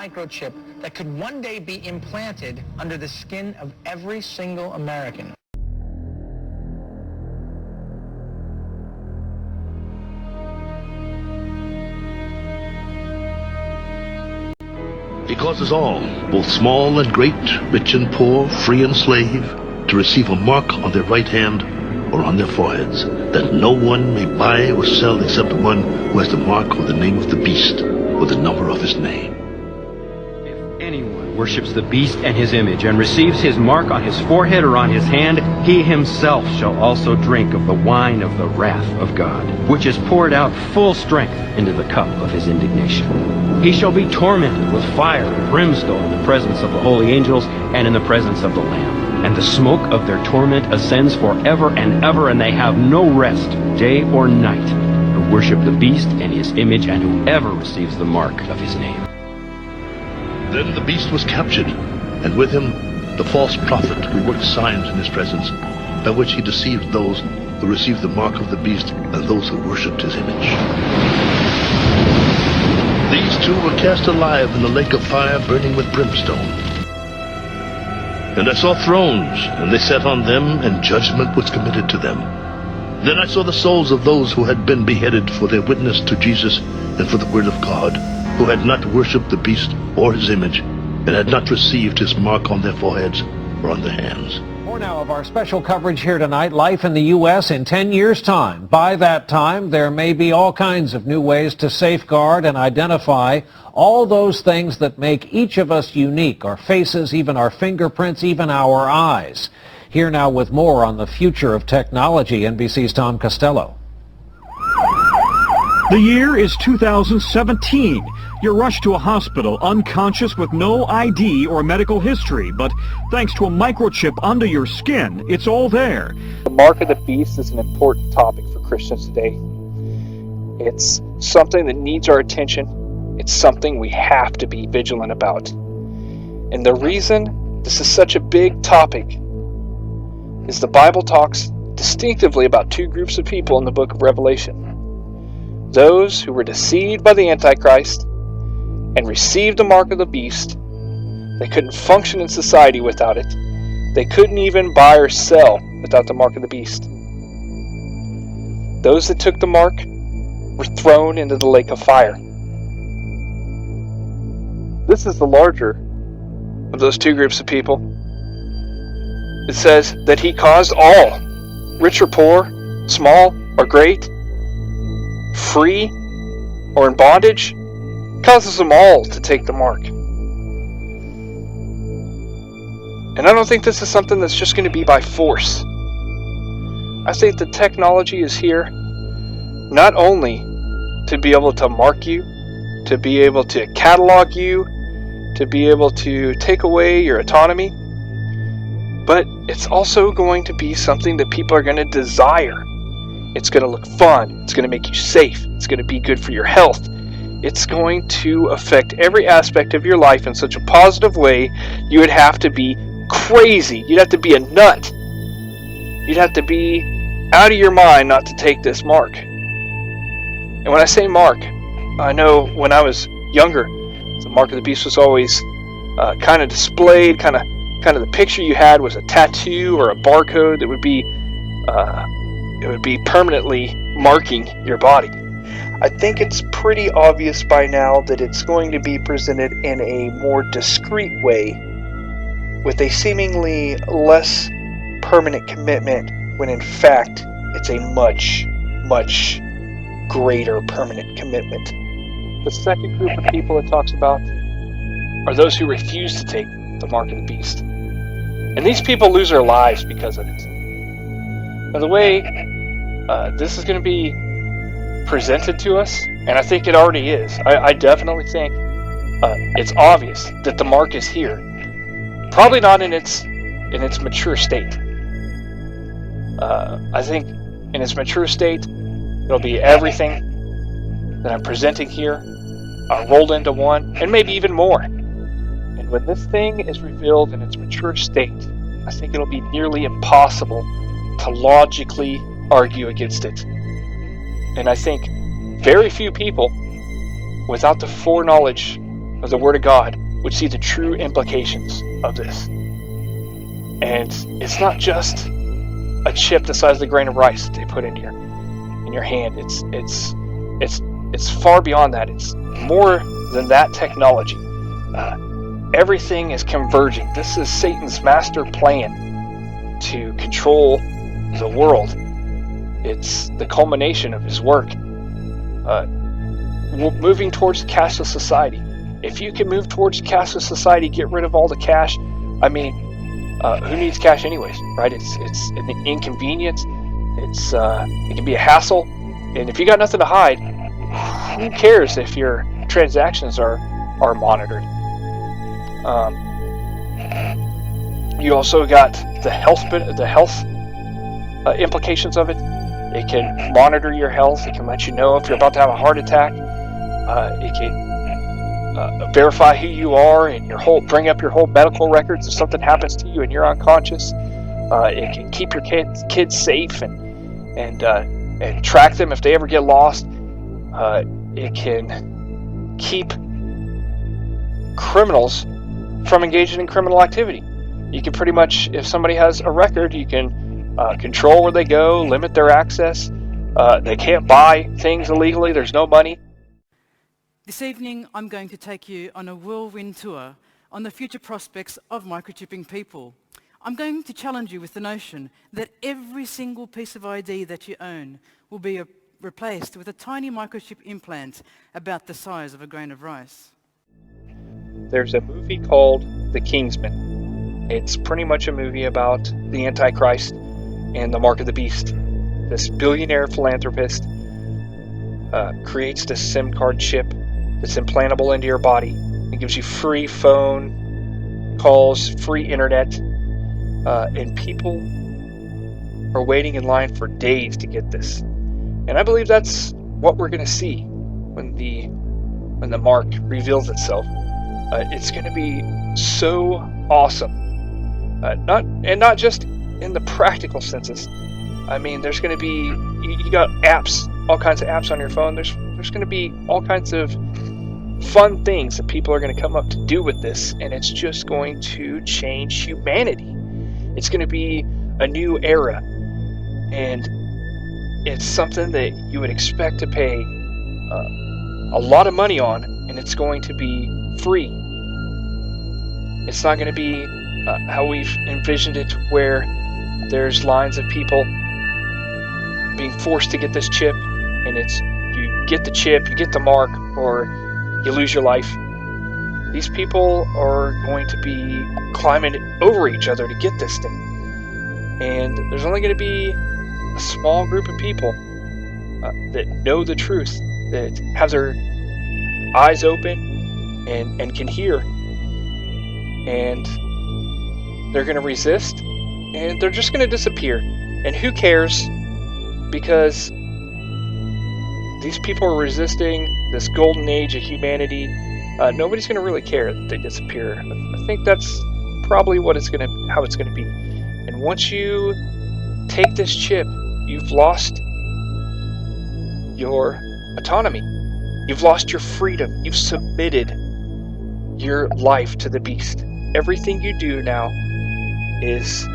microchip that could one day be implanted under the skin of every single American. He causes all, both small and great, rich and poor, free and slave, to receive a mark on their right hand or on their foreheads, that no one may buy or sell except one who has the mark or the name of the beast or the number of his name. If anyone worships the beast and his image and receives his mark on his forehead or on his hand, he himself shall also drink of the wine of the wrath of God, which is poured out full strength into the cup of his indignation. He shall be tormented with fire and brimstone in the presence of the holy angels and in the presence of the Lamb. And the smoke of their torment ascends forever and ever, and they have no rest, day or night, who worship the beast and his image, and whoever receives the mark of his name. Then the beast was captured, and with him the false prophet who worked signs in his presence, by which he deceived those who received the mark of the beast and those who worshipped his image. These two were cast alive in the lake of fire burning with brimstone. And I saw thrones, and they sat on them, and judgment was committed to them. Then I saw the souls of those who had been beheaded for their witness to Jesus and for the word of God, who had not worshipped the beast or his image, and had not received his mark on their foreheads or on their hands. More now of our special coverage here tonight, life in the U.S. in 10 years' time. By that time, there may be all kinds of new ways to safeguard and identify all those things that make each of us unique, our faces, even our fingerprints, even our eyes. Here now with more on the future of technology, NBC's Tom Costello. The year is 2017. You're rushed to a hospital unconscious with no ID or medical history, but thanks to a microchip under your skin, it's all there. The mark of the beast is an important topic for Christians today. It's something that needs our attention. It's something we have to be vigilant about. And the reason this is such a big topic is the Bible talks distinctively about two groups of people in the book of Revelation. Those who were deceived by the Antichrist and received the mark of the beast. They couldn't function in society without it. They couldn't even buy or sell without the mark of the beast. Those that took the mark were thrown into the lake of fire. This is the larger of those two groups of people. It says that he caused all, rich or poor, small or great, free or in bondage, causes them all to take the mark. And I don't think this is something that's just going to be by force. I think the technology is here not only to be able to mark you, to be able to catalog you, to be able to take away your autonomy, but it's also going to be something that people are going to desire. It's going to look fun. It's going to make you safe. It's going to be good for your health. It's going to affect every aspect of your life in such a positive way. You would have to be crazy. You'd have to be a nut. You'd have to be out of your mind not to take this mark. And when I say mark, I know when I was younger, the mark of the beast was always kind of displayed, kind of the picture you had was a tattoo or a barcode that would be permanently marking your body. I think it's pretty obvious by now that it's going to be presented in a more discreet way, with a seemingly less permanent commitment, when in fact it's a much, much greater permanent commitment. The second group of people it talks about are those who refuse to take the mark of the beast. And these people lose their lives because of it. Now, the way this is going to be presented to us, and I think it already is, I definitely think it's obvious that the mark is here. Probably not in its mature state. I think in its mature state, it'll be everything that I'm presenting here rolled into one, and maybe even more. And when this thing is revealed in its mature state, I think it'll be nearly impossible to logically argue against it. And I think very few people, without the foreknowledge of the Word of God would see the true implications of this. And it's not just a chip the size of the grain of rice that they put in your hand. It's far beyond that. It's more than that technology. Everything is converging. This is Satan's master plan to control the world. It's the culmination of his work. Moving towards the cashless society. If you can move towards the cashless society, get rid of all the cash. I mean, who needs cash anyways, right? It's an inconvenience. It can be a hassle, and if you got nothing to hide, who cares if your transactions are monitored? You also got the health implications of it. It can monitor your health. It can let you know if you're about to have a heart attack. It can verify who you are and bring up your whole medical records if something happens to you and you're unconscious. It can keep your kids safe and track them if they ever get lost. It can keep criminals from engaging in criminal activity. You can pretty much, if somebody has a record, you can control where they go, limit their access. They can't buy things illegally. There's no money. This evening, I'm going to take you on a whirlwind tour on the future prospects of microchipping people. I'm going to challenge you with the notion that every single piece of ID that you own will be replaced with a tiny microchip implant about the size of a grain of rice. There's a movie called The Kingsman. It's pretty much a movie about the Antichrist and the mark of the beast. This billionaire philanthropist creates this SIM card chip that's implantable into your body. It gives you free phone calls, free internet, and people are waiting in line for days to get this. And I believe that's what we're going to see when the mark reveals itself. It's going to be so awesome. Not just in the practical senses. I mean, there's going to be you got apps, all kinds of apps on your phone. There's going to be all kinds of fun things that people are going to come up to do with this, and it's just going to change humanity. It's going to be a new era, and it's something that you would expect to pay a lot of money on, and it's going to be free. It's not going to be how we've envisioned it, where there's lines of people being forced to get this chip, and it's you get the chip, you get the mark, or you lose your life. These people are going to be climbing over each other to get this thing. And there's only going to be a small group of people that know the truth, that have their eyes open and can hear. And they're going to resist, and they're just going to disappear. And who cares? Because these people are resisting this golden age of humanity. Nobody's going to really care that they disappear. I think that's probably how it's going to be. And once you take this chip, you've lost your autonomy. You've lost your freedom. You've submitted your life to the beast. Everything you do now is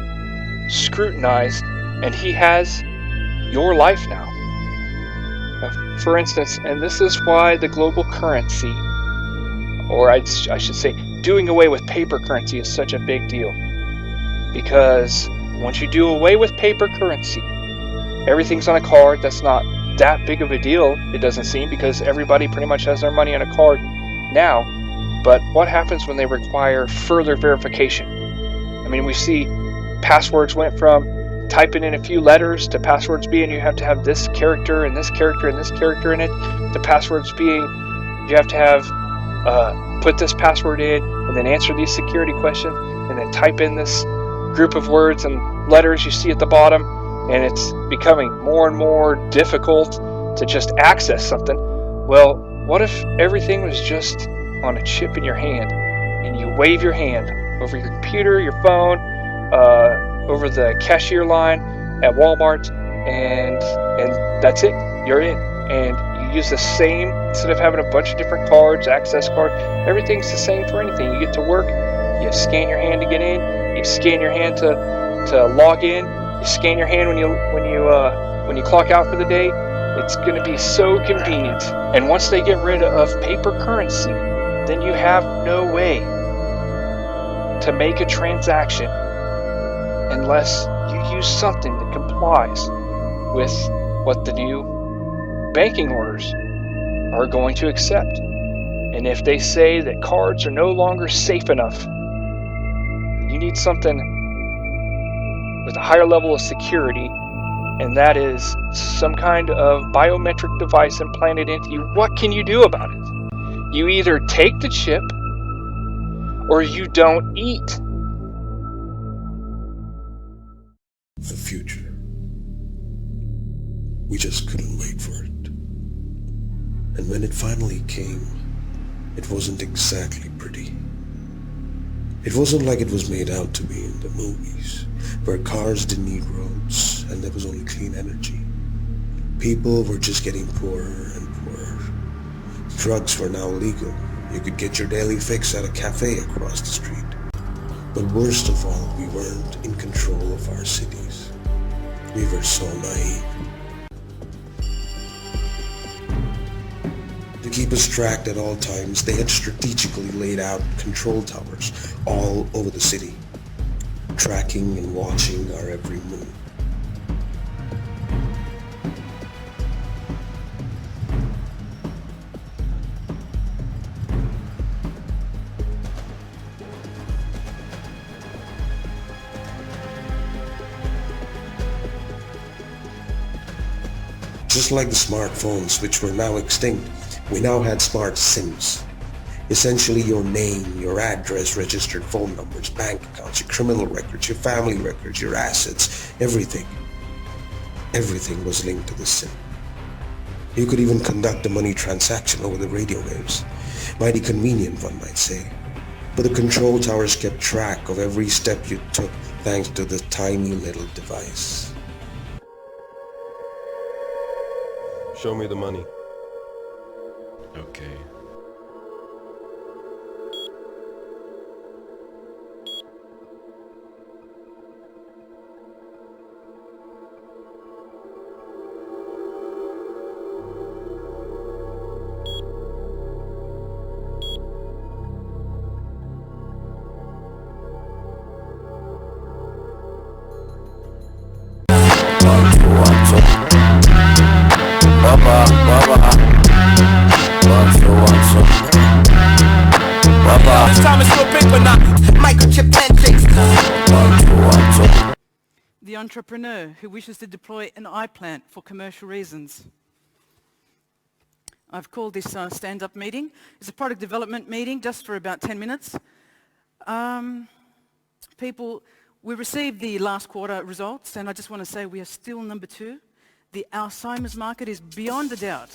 scrutinized, and he has your life now. For instance, and this is why the global currency, or I should say, doing away with paper currency is such a big deal. Because once you do away with paper currency, everything's on a card. That's not that big of a deal, it doesn't seem, because everybody pretty much has their money on a card now. But what happens when they require further verification? I mean, we see passwords went from typing in a few letters to passwords being you have to have this character and this character and this character in it, to passwords being you have to have put this password in and then answer these security questions and then type in this group of words and letters you see at the bottom, and it's becoming more and more difficult to just access something. Well, what if everything was just on a chip in your hand, and you wave your hand over your computer, your phone, over the cashier line at Walmart, and that's it. You're in, and You use the same, instead of having a bunch of different cards, access card, everything's the same for anything. You get to work, you scan your hand to get in, you scan your hand to log in, you scan your hand when you clock out for the day. It's going to be so convenient. And once they get rid of paper currency, then you have no way to make a transaction unless you use something that complies with what the new banking orders are going to accept. And if they say that cards are no longer safe enough, you need something with a higher level of security, and that is some kind of biometric device implanted into you. What can you do about it? You either take the chip or you don't eat. The future. We just couldn't wait for it. And when it finally came, it wasn't exactly pretty. It wasn't like it was made out to be in the movies, where cars didn't need roads and there was only clean energy. People were just getting poorer and poorer. Drugs were now legal. You could get your daily fix at a cafe across the street. But worst of all, we weren't in control of our cities. We were so naive. To keep us tracked at all times, they had strategically laid out control towers all over the city, tracking and watching our every move. Just like the smartphones, which were now extinct, we now had smart SIMs. Essentially your name, your address, registered phone numbers, bank accounts, your criminal records, your family records, your assets, everything. Everything was linked to the SIM. You could even conduct a money transaction over the radio waves. Mighty convenient, one might say. But the control towers kept track of every step you took thanks to the tiny little device. Show me the money. Okay. The entrepreneur who wishes to deploy an implant for commercial reasons. I've called this stand-up meeting. It's a product development meeting just for about 10 minutes. We received the last quarter results, and I just want to say we are still number 2. The Alzheimer's market is beyond a doubt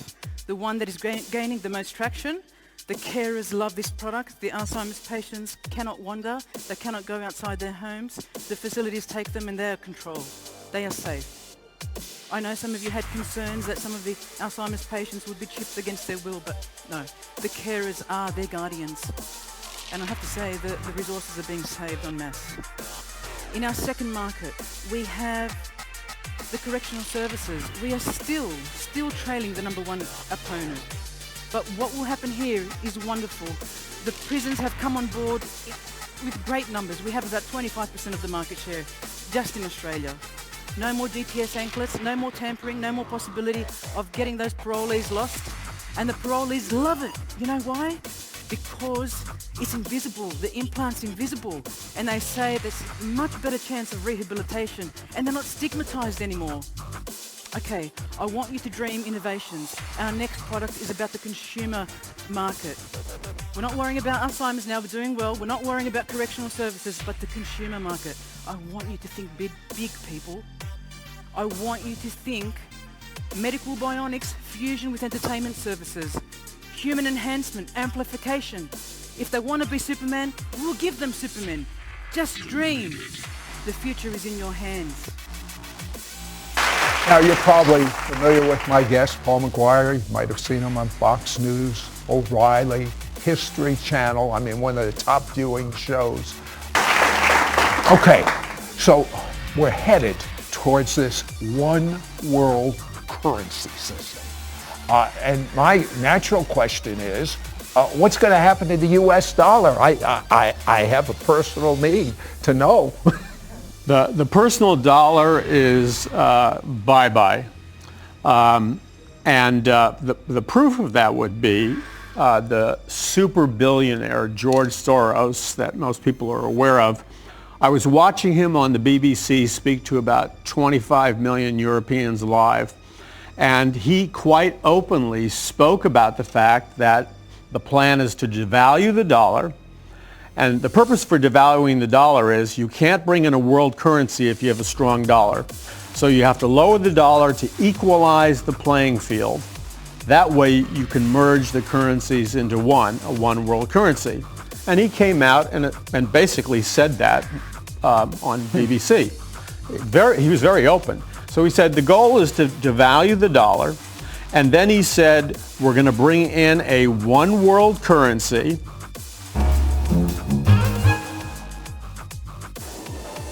the one that is gaining the most traction. The carers love this product. The Alzheimer's patients cannot wander. They cannot go outside their homes. The facilities take them and they are controlled. They are safe. I know some of you had concerns that some of the Alzheimer's patients would be chipped against their will, but no. The carers are their guardians. And I have to say that the resources are being saved en masse. In our second market, we have the correctional services. We are still trailing the number 1 opponent. But what will happen here is wonderful. The prisons have come on board with great numbers. We have about 25% of the market share just in Australia. No more GPS anklets, no more tampering, no more possibility of getting those parolees lost. And the parolees love it. You know why? Because it's invisible. The implant's invisible. And they say there's a much better chance of rehabilitation and they're not stigmatized anymore. Okay, I want you to dream innovations. Our next product is about the consumer market. We're not worrying about Alzheimer's now, we're doing well. We're not worrying about correctional services, but the consumer market. I want you to think big, people. I want you to think medical bionics, fusion with entertainment services, human enhancement, amplification. If they want to be Superman, we'll give them Superman. Just dream. The future is in your hands. Now, you're probably familiar with my guest, Paul McGuire. You might have seen him on Fox News, O'Reilly, History Channel. I mean, one of the top viewing shows. Okay, so we're headed towards this one world currency system. And my natural question is, what's going to happen to the U.S. dollar? I have a personal need to know. The personal dollar is bye-bye. And the proof of that would be the super billionaire George Soros that most people are aware of. I was watching him on the BBC speak to about 25 million Europeans live, and he quite openly spoke about the fact that the plan is to devalue the dollar. And the purpose for devaluing the dollar is you can't bring in a world currency if you have a strong dollar. So you have to lower the dollar to equalize the playing field. That way you can merge the currencies into one world currency. And he came out and basically said that on BBC. He was very open. So he said the goal is to devalue the dollar. And then he said we're going to bring in a one world currency.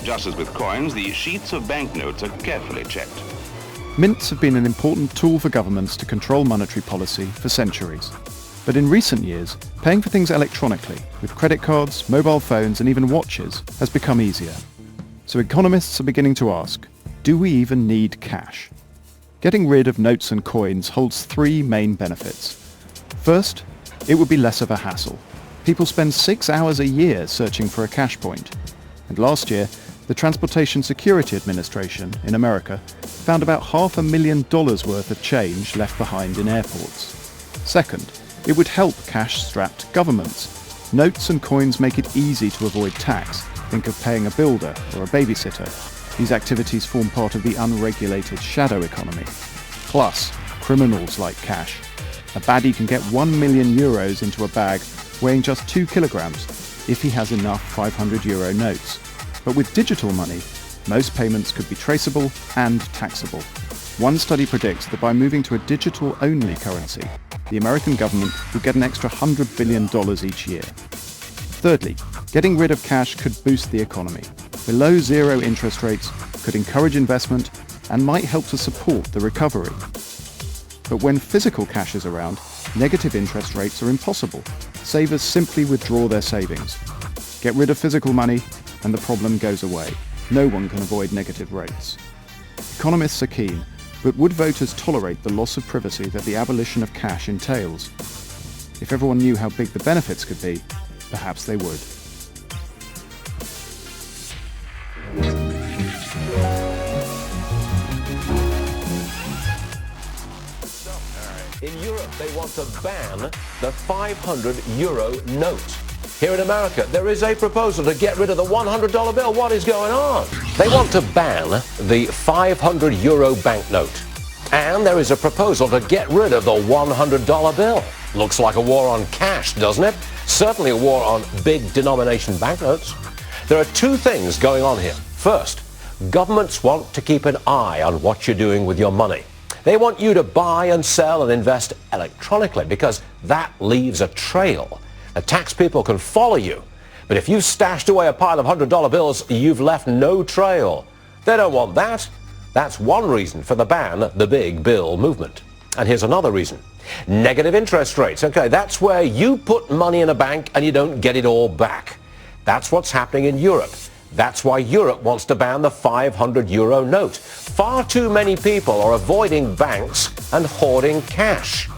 Just as with coins, the sheets of banknotes are carefully checked. Mints have been an important tool for governments to control monetary policy for centuries. But in recent years, paying for things electronically, with credit cards, mobile phones and even watches, has become easier. So economists are beginning to ask, do we even need cash? Getting rid of notes and coins holds three main benefits. First, it would be less of a hassle. People spend 6 hours a year searching for a cash point. And last year, the Transportation Security Administration in America found about $500,000 worth of change left behind in airports. Second, it would help cash-strapped governments. Notes and coins make it easy to avoid tax. Think of paying a builder or a babysitter. These activities form part of the unregulated shadow economy. Plus, criminals like cash. A baddie can get €1 million into a bag weighing just 2 kilograms if he has enough €500 notes. But with digital money, most payments could be traceable and taxable. One study predicts that by moving to a digital-only currency, the American government would get an extra $100 billion each year. Thirdly, getting rid of cash could boost the economy. Below zero interest rates could encourage investment and might help to support the recovery. But when physical cash is around, negative interest rates are impossible. Savers simply withdraw their savings. Get rid of physical money and the problem goes away. No one can avoid negative rates. Economists are keen, but would voters tolerate the loss of privacy that the abolition of cash entails? If everyone knew how big the benefits could be, perhaps they would. In Europe, they want to ban the €500 note. Here in America, there is a proposal to get rid of the $100 bill. What is going on? They want to ban the €500 banknote. And there is a proposal to get rid of the $100 bill. Looks like a war on cash, doesn't it? Certainly a war on big denomination banknotes. There are two things going on here. First, governments want to keep an eye on what you're doing with your money. They want you to buy and sell and invest electronically because that leaves a trail. The tax people can follow you. But if you've stashed away a pile of $100 bills, you've left no trail. They don't want that. That's one reason for the ban the big bill movement. And here's another reason. Negative interest rates. Okay, that's where you put money in a bank and you don't get it all back. That's what's happening in Europe. That's why Europe wants to ban the €500 note. Far too many people are avoiding banks and hoarding cash.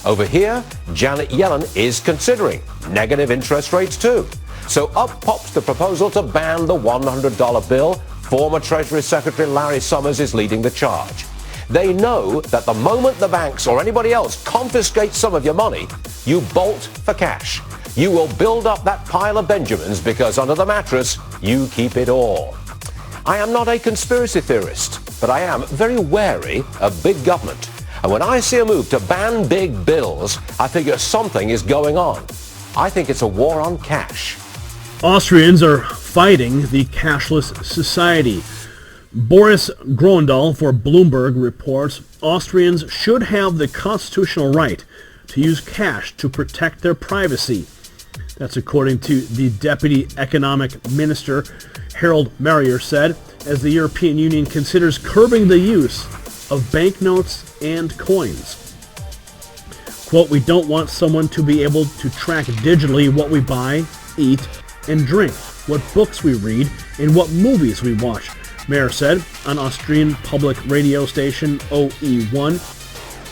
Over here, Janet Yellen is considering negative interest rates too. So up pops the proposal to ban the $100 bill. Former Treasury Secretary Larry Summers is leading the charge. They know that the moment the banks or anybody else confiscates some of your money, you bolt for cash. You will build up that pile of Benjamins because under the mattress, you keep it all. I am not a conspiracy theorist, but I am very wary of big government. And when I see a move to ban big bills, I figure something is going on. I think it's a war on cash. Austrians are fighting the cashless society. Boris Grondal for Bloomberg reports Austrians should have the constitutional right to use cash to protect their privacy. That's according to the Deputy Economic Minister, Harold Marier, said, as the European Union considers curbing the use of banknotes and coins. Quote, we don't want someone to be able to track digitally what we buy, eat, and drink, what books we read, and what movies we watch, Mayer said on Austrian public radio station OE1.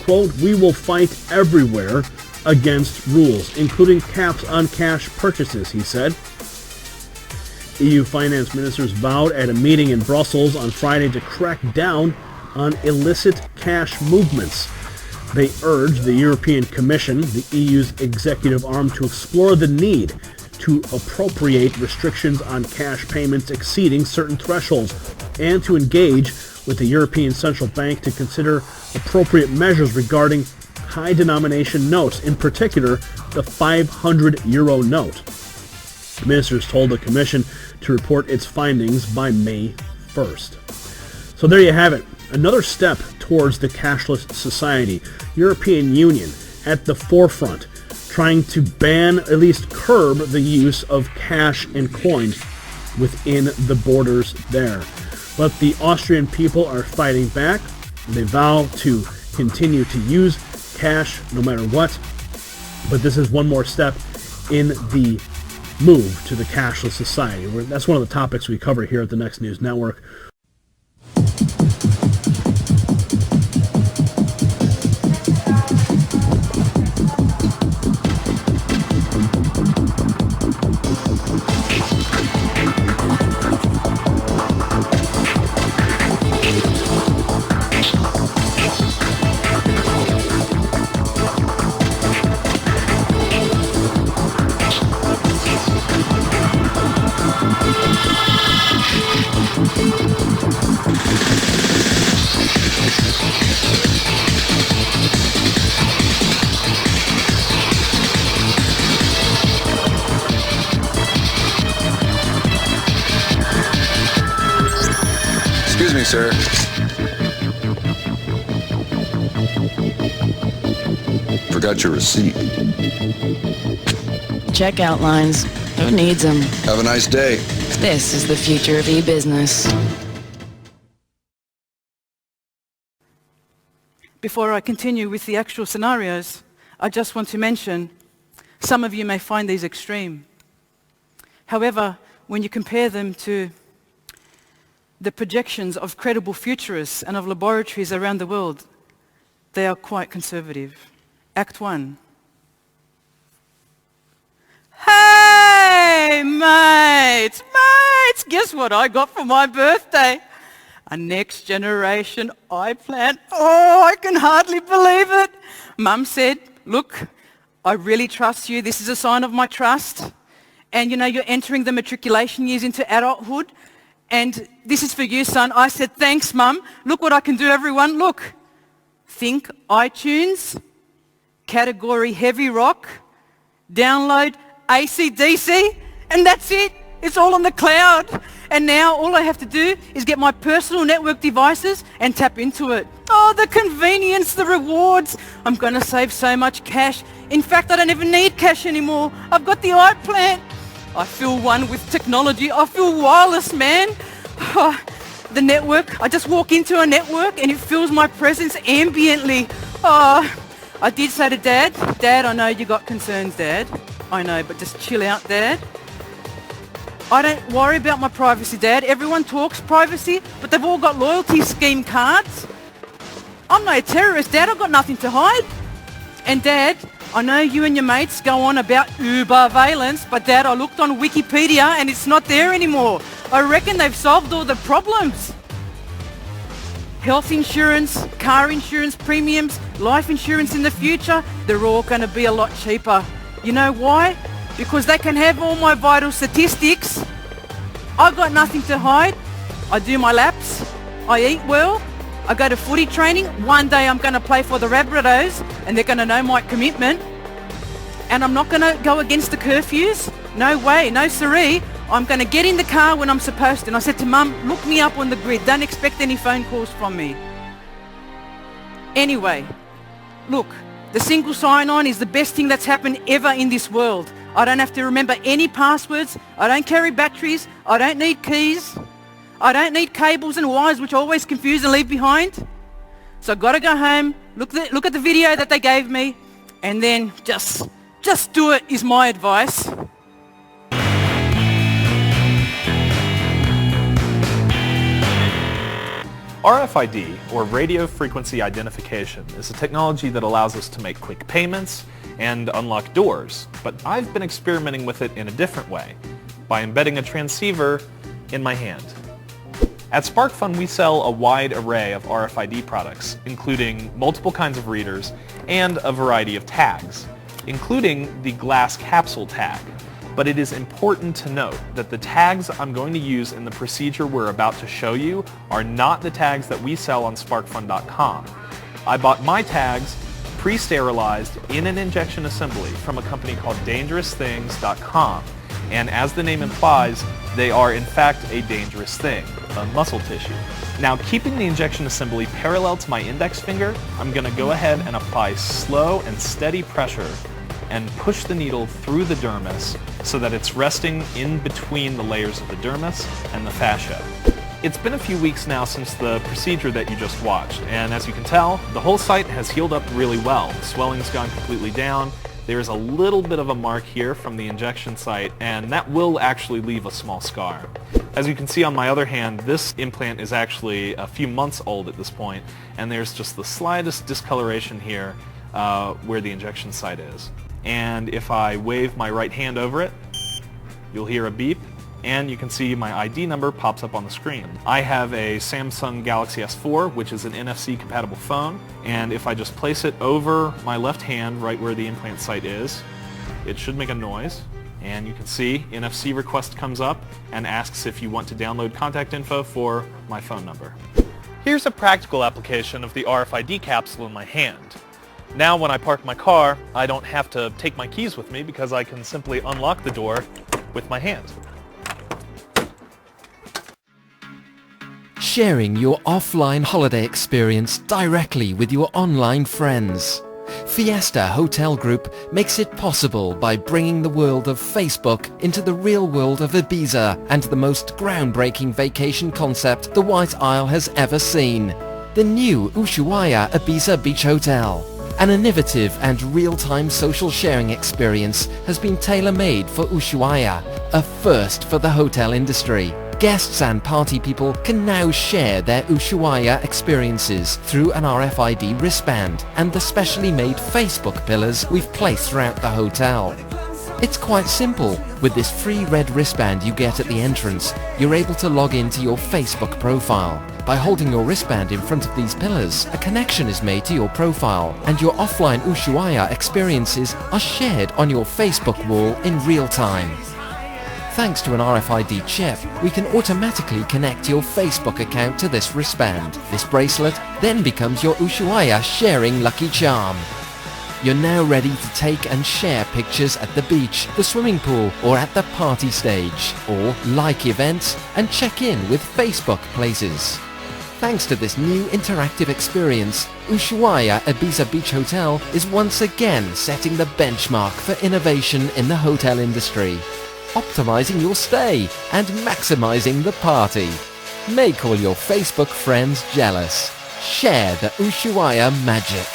Quote, we will fight everywhere against rules, including caps on cash purchases, he said. EU finance ministers vowed at a meeting in Brussels on Friday to crack down on illicit cash movements. They urged the European Commission, the EU's executive arm, to explore the need to appropriate restrictions on cash payments exceeding certain thresholds and to engage with the European Central Bank to consider appropriate measures regarding high denomination notes, in particular the 500 euro note. Ministers told the Commission to report its findings by May 1st. So there you have it. Another step towards the cashless society. European Union at the forefront, trying to ban, at least curb, the use of cash and coins within the borders there. But the Austrian people are fighting back. They vow to continue to use cash no matter what. But this is one more step in the move to the cashless society. That's one of the topics we cover here at the Next News Network. Excuse me, sir. Forgot your receipt. Checkout lines. Who needs them? Have a nice day. This is the future of e-business. Before I continue with the actual scenarios, I just want to mention some of you may find these extreme. However, when you compare them to the projections of credible futurists and of laboratories around the world, they are quite conservative. Act 1. Hey, mates, guess what I got for my birthday? A next generation implant. Oh, I can hardly believe it. Mum said, look, I really trust you. This is a sign of my trust. And you know, you're entering the matriculation years into adulthood. And this is for you, son. I said, thanks, Mum. Look what I can do, everyone. Look. Think iTunes, category heavy rock, download AC/DC, and that's it. It's all on the cloud. And now all I have to do is get my personal network devices and tap into it. Oh, the convenience, the rewards. I'm going to save so much cash. In fact, I don't even need cash anymore. I've got the implant. I feel one with technology. I feel wireless, man. The network, I just walk into a network and it feels my presence ambiently. I did say to Dad, I know you got concerns, Dad. I know, but just chill out, Dad. I don't worry about my privacy, Dad. Everyone talks privacy, but they've all got loyalty scheme cards. I'm no terrorist, Dad. I've got nothing to hide. And Dad, I know you and your mates go on about uberveillance, but Dad, I looked on Wikipedia and it's not there anymore. I reckon they've solved all the problems. Health insurance, car insurance premiums, life insurance in the future, they're all going to be a lot cheaper. You know why? Because they can have all my vital statistics. I've got nothing to hide. I do my laps. I eat well. I go to footy training. One day I'm going to play for the Rabbitohs and they're going to know my commitment. And I'm not going to go against the curfews. No way, no siree. I'm going to get in the car when I'm supposed to. And I said to Mum, look me up on the grid. Don't expect any phone calls from me. Anyway, look, the single sign-on is the best thing that's happened ever in this world. I don't have to remember any passwords. I don't carry batteries. I don't need keys. I don't need cables and wires, which I always confuse and leave behind. So I've got to go home, look at the video that they gave me, and then just do it is my advice. RFID, or radio frequency identification, is a technology that allows us to make quick payments and unlock doors, but I've been experimenting with it in a different way, by embedding a transceiver in my hand. At SparkFun, we sell a wide array of RFID products, including multiple kinds of readers and a variety of tags, including the glass capsule tag. But it is important to note that the tags I'm going to use in the procedure we're about to show you are not the tags that we sell on SparkFun.com. I bought my tags pre-sterilized in an injection assembly from a company called DangerousThings.com. And as the name implies, they are in fact a dangerous thing, a muscle tissue. Now, keeping the injection assembly parallel to my index finger, I'm going to go ahead and apply slow and steady pressure and push the needle through the dermis so that it's resting in between the layers of the dermis and the fascia. It's been a few weeks now since the procedure that you just watched, and as you can tell, the whole site has healed up really well. The swelling's gone completely down. There's a little bit of a mark here from the injection site, and that will actually leave a small scar. As you can see on my other hand, this implant is actually a few months old at this point, and there's just the slightest discoloration here where the injection site is. And if I wave my right hand over it, you'll hear a beep, and you can see my ID number pops up on the screen. I have a Samsung Galaxy S4, which is an NFC compatible phone, and if I just place it over my left hand right where the implant site is, it should make a noise, and you can see NFC request comes up and asks if you want to download contact info for my phone number. Here's a practical application of the RFID capsule in my hand. Now when I park my car, I don't have to take my keys with me because I can simply unlock the door with my hand. Sharing your offline holiday experience directly with your online friends. Fiesta Hotel Group makes it possible by bringing the world of Facebook into the real world of Ibiza and the most groundbreaking vacation concept the White Isle has ever seen. The new Ushuaia Ibiza Beach Hotel. An innovative and real-time social sharing experience has been tailor-made for Ushuaia, a first for the hotel industry. Guests and party people can now share their Ushuaia experiences through an RFID wristband and the specially made Facebook pillars we've placed throughout the hotel. It's quite simple. With this free red wristband you get at the entrance, you're able to log into your Facebook profile. By holding your wristband in front of these pillars, a connection is made to your profile, and your offline Ushuaia experiences are shared on your Facebook wall in real time. Thanks to an RFID chip, we can automatically connect your Facebook account to this wristband. This bracelet then becomes your Ushuaia sharing lucky charm. You're now ready to take and share pictures at the beach, the swimming pool, or at the party stage, or like events and check in with Facebook places. Thanks to this new interactive experience, Ushuaia Ibiza Beach Hotel is once again setting the benchmark for innovation in the hotel industry, optimizing your stay and maximizing the party. Make all your Facebook friends jealous. Share the Ushuaia magic.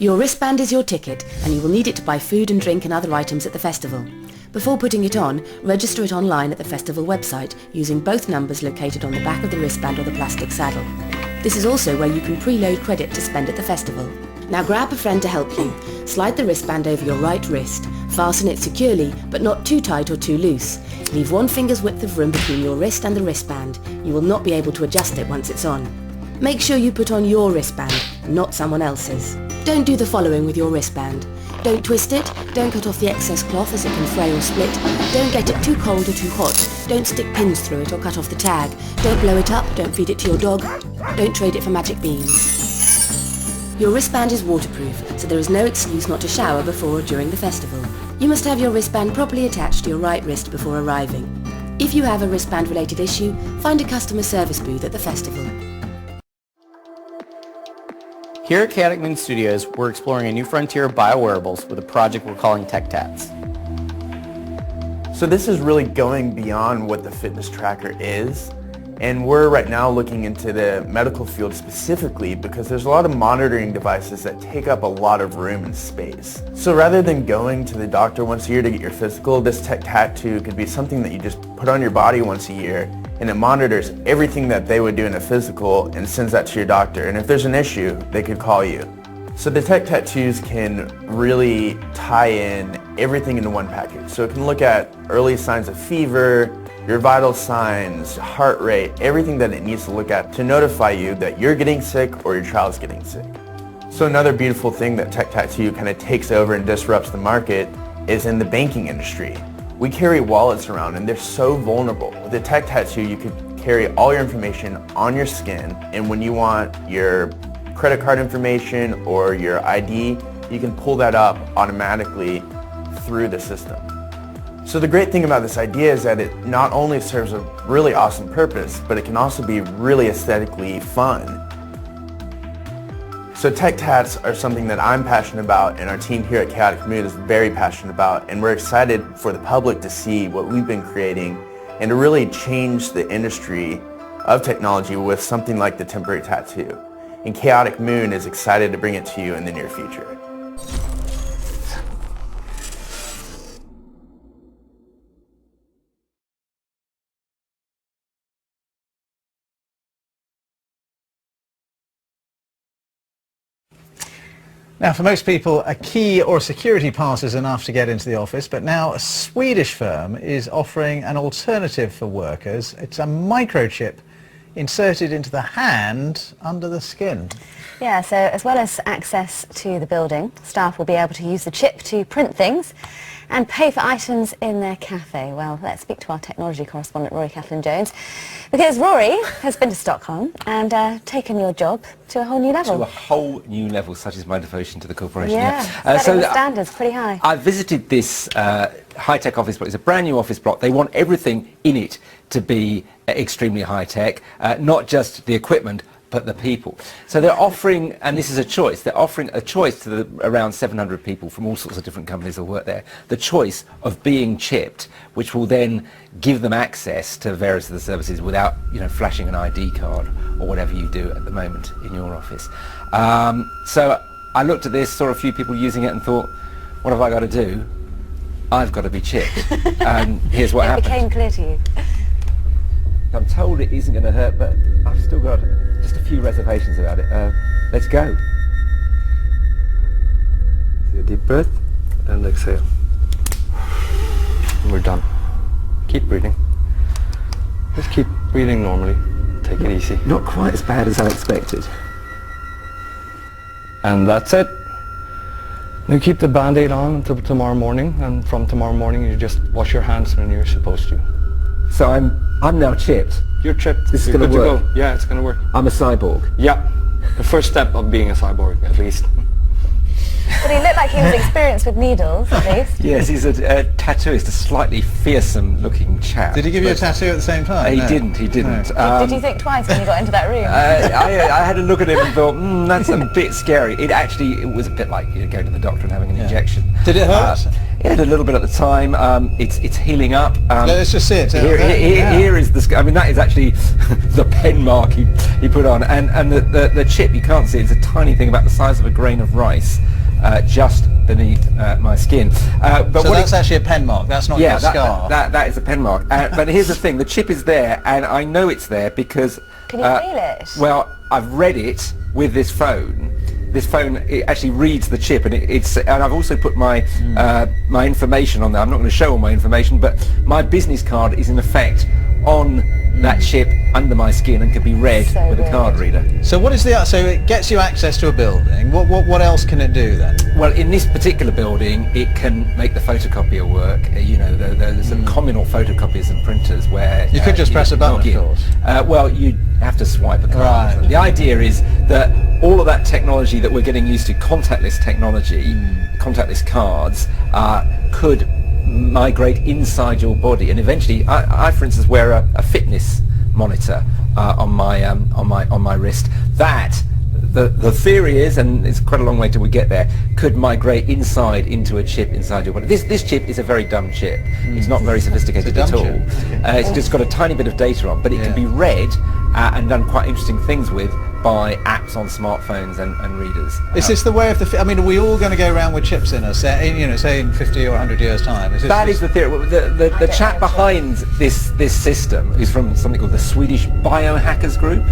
Your wristband is your ticket, and you will need it to buy food and drink and other items at the festival. Before putting it on, register it online at the festival website using both numbers located on the back of the wristband or the plastic saddle. This is also where you can preload credit to spend at the festival. Now grab a friend to help you. Slide the wristband over your right wrist. Fasten it securely, but not too tight or too loose. Leave 1 finger's width of room between your wrist and the wristband. You will not be able to adjust it once it's on. Make sure you put on your wristband, not someone else's. Don't do the following with your wristband. Don't twist it, don't cut off the excess cloth as it can fray or split, don't get it too cold or too hot, don't stick pins through it or cut off the tag, don't blow it up, don't feed it to your dog, don't trade it for magic beans. Your wristband is waterproof, so there is no excuse not to shower before or during the festival. You must have your wristband properly attached to your right wrist before arriving. If you have a wristband-related issue, find a customer service booth at the festival. Here at Chaotic Moon Studios, we're exploring a new frontier of biowearables with a project we're calling TechTats. So this is really going beyond what the fitness tracker is, and we're right now looking into the medical field specifically because there's a lot of monitoring devices that take up a lot of room and space. So rather than going to the doctor once a year to get your physical, this TechTat could be something that you just put on your body once a year, and it monitors everything that they would do in a physical and sends that to your doctor. And if there's an issue, they could call you. So the TechTat can really tie in everything into one package. So it can look at early signs of fever, your vital signs, heart rate, everything that it needs to look at to notify you that you're getting sick or your child's getting sick. So another beautiful thing that TechTat kind of takes over and disrupts the market is in the banking industry. We carry wallets around and they're so vulnerable. With the TechTat, you could carry all your information on your skin, and when you want your credit card information or your ID, you can pull that up automatically through the system. So the great thing about this idea is that it not only serves a really awesome purpose, but it can also be really aesthetically fun. So TechTats are something that I'm passionate about, and our team here at Chaotic Mood is very passionate about, and we're excited for the public to see what we've been creating and to really change the industry of technology with something like the temporary tattoo. And Chaotic Moon is excited to bring it to you in the near future. Now, for most people, a key or a security pass is enough to get into the office, but now a Swedish firm is offering an alternative for workers. It's a microchip inserted into the hand under the skin. Yeah, so as well as access to the building, staff will be able to use the chip to print things and pay for items in their cafe. Well, let's speak to our technology correspondent, Rory Kathleen-Jones, because Rory has been to Stockholm and taken your job to a whole new level. To a whole new level, such is my devotion to the corporation. Yeah, setting the standards pretty high. I visited this high-tech office block. It's a brand new office block. They want everything in it to be extremely high-tech, not just the equipment, but the people. So they're offering, and this is a choice, they're offering a choice to the around 700 people from all sorts of different companies that work there, the choice of being chipped, which will then give them access to various of the services without, flashing an ID card or whatever you do at the moment in your office. So I looked at this, saw a few people using it and thought, what have I got to do? I've got to be chipped. And here's what happened. It became clear to you. I'm told it isn't going to hurt, but I've still got just a few reservations about it. Let's go. Take a deep breath and exhale. And we're done. Keep breathing. Just keep breathing normally. Take it easy. Not quite as bad as I expected. And that's it. Now keep the band-aid on until tomorrow morning, and from tomorrow morning you just wash your hands when you're supposed to. So I'm now chipped. You're chipped. This is going to work. Go. Yeah, it's going to work. I'm a cyborg. Yeah. The first step of being a cyborg, at least. But he looked like he was experienced with needles, at least. Yes, he's a tattooist, a slightly fearsome-looking chap. Did he give you a tattoo at the same time? He No. didn't. No. Did you think twice when you got into that room? I had a look at him and thought, that's a bit scary. It was a bit like going to the doctor and having an injection. Did it hurt? It hurt a little bit at the time. It's healing up. Let's just see it. Here is the. I mean, that is actually the pen mark he put on, and the chip you can't see. It's a tiny thing about the size of a grain of rice. Just beneath my skin. But so that's actually a pen mark, that's not your scar? That is a pen mark. But here's the thing, the chip is there, and I know it's there because... Can you feel it? Well, I've read it with this phone. This phone, it actually reads the chip, and and I've also put my my information on there. I'm not going to show all my information, but my business card is in effect on that chip under my skin and can be read with a card reader. So what is so it gets you access to a building. What else can it do then? Well, in this particular building, it can make the photocopier work. There's some communal photocopiers and printers where you could just press a button, of course. Well, you have to swipe a card. Right. The idea is that all of that technology that we're getting used to, contactless technology, contactless cards, could migrate inside your body, and eventually, I for instance wear a fitness monitor on my wrist. That the theory is, and it's quite a long way till we get there, could migrate inside into a chip inside your body. This chip is a very dumb chip. It's not very sophisticated at all. It's just got a tiny bit of data on, but it can be read and done quite interesting things with by apps on smartphones and readers. Is this the way of the... I mean, are we all going to go around with chips in us, say in 50 or 100 years' time? That is the theory. The chap behind this system is from something called the Swedish Biohackers Group.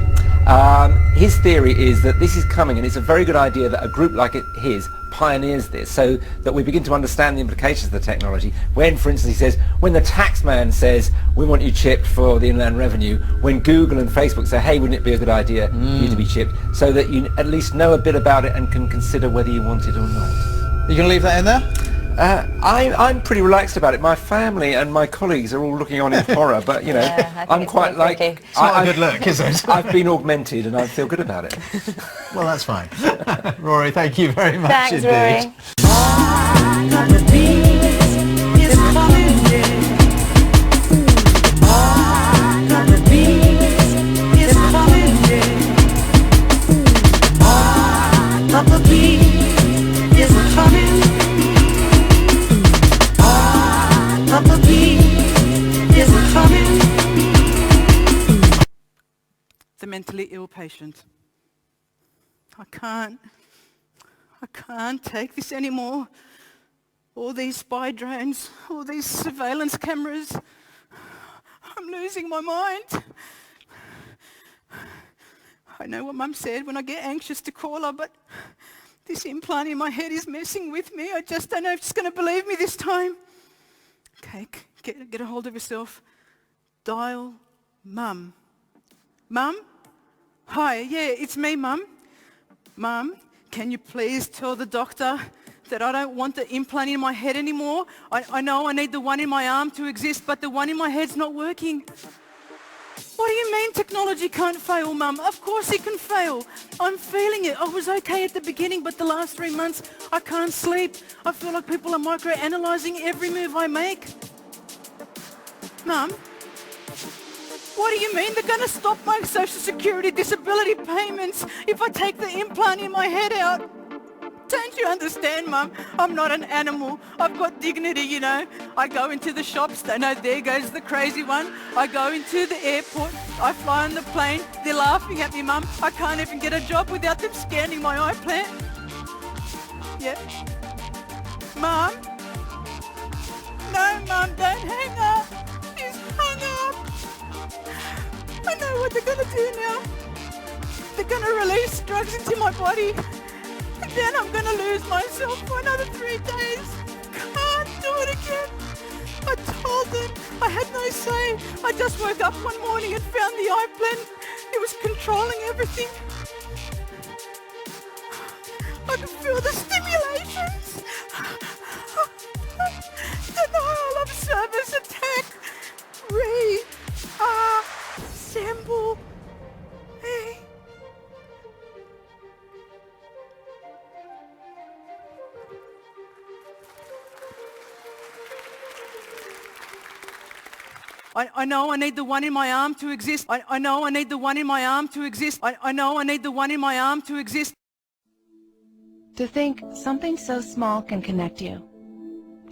His theory is that this is coming, and it's a very good idea that a group like his pioneers this, so that we begin to understand the implications of the technology. When, for instance, he says, when the taxman says, we want you chipped for the Inland Revenue, when Google and Facebook say, hey, wouldn't it be a good idea for you to be chipped, so that you at least know a bit about it and can consider whether you want it or not. Are you going to leave that in there? I'm pretty relaxed about it. My family and my colleagues are all looking on in horror, but I'm quite like... It's not a good look, is it? I've been augmented and I feel good about it. Well, that's fine. Rory, thank you very much. Thanks, indeed. The mentally ill patient. I can't take this anymore. All these spy drones, all these surveillance cameras. I'm losing my mind. I know what Mum said when I get anxious to call her, but this implant in my head is messing with me. I just don't know if she's going to believe me this time. Okay, get a hold of yourself. Dial Mum. Mum? Hi, yeah, it's me, Mum. Mum, can you please tell the doctor that I don't want the implant in my head anymore? I know I need the one in my arm to exist, but the one in my head's not working. What do you mean technology can't fail, Mum? Of course it can fail. I'm feeling it. I was okay at the beginning, but the last 3 months, I can't sleep. I feel like people are micro-analyzing every move I make. Mum? What do you mean they're going to stop my Social Security disability payments if I take the implant in my head out? Don't you understand, Mum? I'm not an animal. I've got dignity, you know. I go into the shops, they know there goes the crazy one. I go into the airport, I fly on the plane, they're laughing at me, Mum. I can't even get a job without them scanning my implant. Yeah. Mum? No, Mum, don't hang up. She's hung up. I know what they're going to do now. They're going to release drugs into my body. And then I'm going to lose myself for another 3 days. Can't do it again. I told them I had no say. I just woke up one morning and found the implant. It was controlling everything. I can feel the stimulations. Denial of service attack. Reassemble me. I know I need the one in my arm to exist. I know I need the one in my arm to exist. I know I need the one in my arm to exist. To think something so small can connect you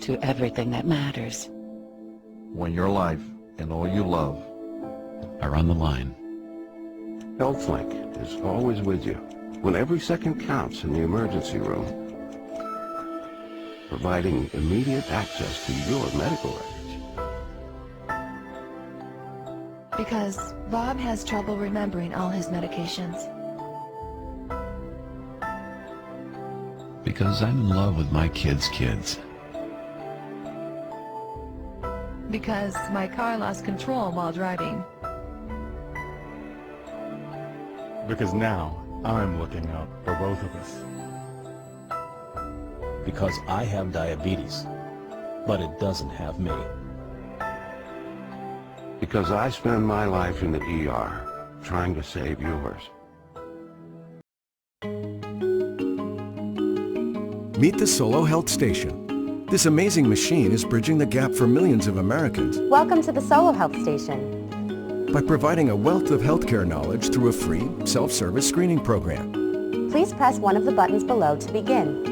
to everything that matters. When your life and all you love are on the line. HealthLink is always with you when every second counts in the emergency room, providing immediate access to your medical records. Because Bob has trouble remembering all his medications. Because I'm in love with my kids' kids. Because my car lost control while driving. Because now I'm looking out for both of us. Because I have diabetes, but it doesn't have me. Because I spend my life in the ER trying to save yours. Meet the Solo Health Station. This amazing machine is bridging the gap for millions of Americans Welcome to the Solo Health Station. by providing a wealth of healthcare knowledge through a free, self-service screening program. Please press one of the buttons below to begin.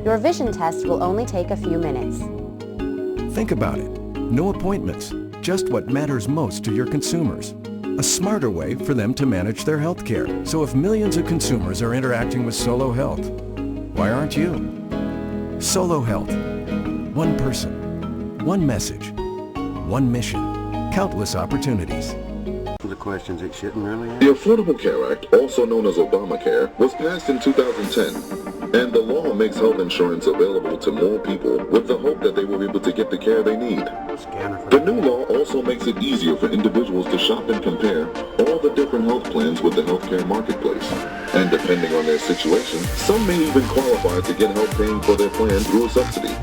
Your vision test will only take a few minutes. Think about it. No appointments, just what matters most to your consumers. A smarter way for them to manage their healthcare. So if millions of consumers are interacting with Solo Health, why aren't you? Solo Health. One person, one message, one mission, countless opportunities. The questions it shouldn't really ask. The Affordable Care Act, also known as Obamacare, was passed in 2010, and the law makes health insurance available to more people with the hope that they will be able to get the care they need. The new law also makes it easier for individuals to shop and compare all the different health plans with the healthcare marketplace. And depending on their situation, some may even qualify to get help paying for their plan through a subsidy.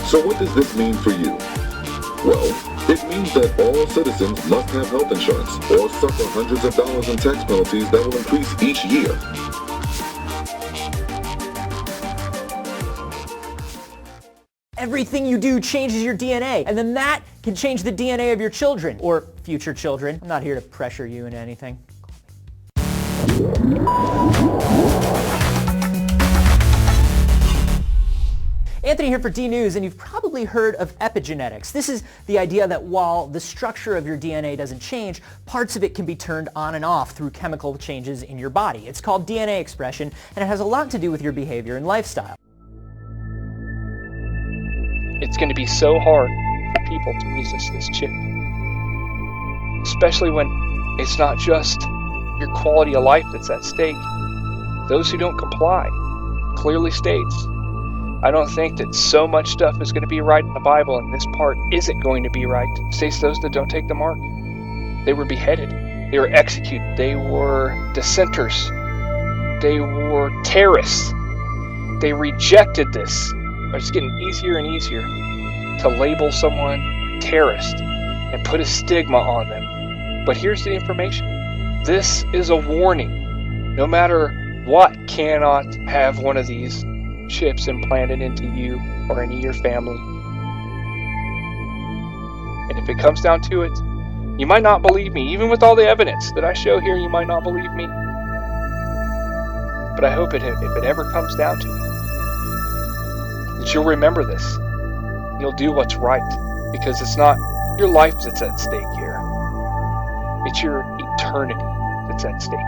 So what does this mean for you? Well, it means that all citizens must have health insurance or suffer hundreds of dollars in tax penalties that will increase each year. Everything you do changes your DNA, and then that can change the DNA of your children, or future children. I'm not here to pressure you into anything. Anthony here for D News, and you've probably heard of epigenetics. This is the idea that while the structure of your DNA doesn't change, parts of it can be turned on and off through chemical changes in your body. It's called DNA expression, and it has a lot to do with your behavior and lifestyle. It's going to be so hard for people to resist this chip. Especially when it's not just your quality of life that's at stake. Those who don't comply clearly states, I don't think that so much stuff is going to be right in the Bible and this part isn't going to be right. States those that don't take the mark. They were beheaded. They were executed. They were dissenters. They were terrorists. They rejected this. It's getting easier and easier to label someone terrorist and put a stigma on them. But here's the information. This is a warning. No matter what, cannot have one of these chips implanted into you or into your family. And if it comes down to it, you might not believe me. Even with all the evidence that I show here, you might not believe me. But I hope if it ever comes down to it, that you'll remember this. You'll do what's right, because it's not your life that's at stake here. It's your eternity that's at stake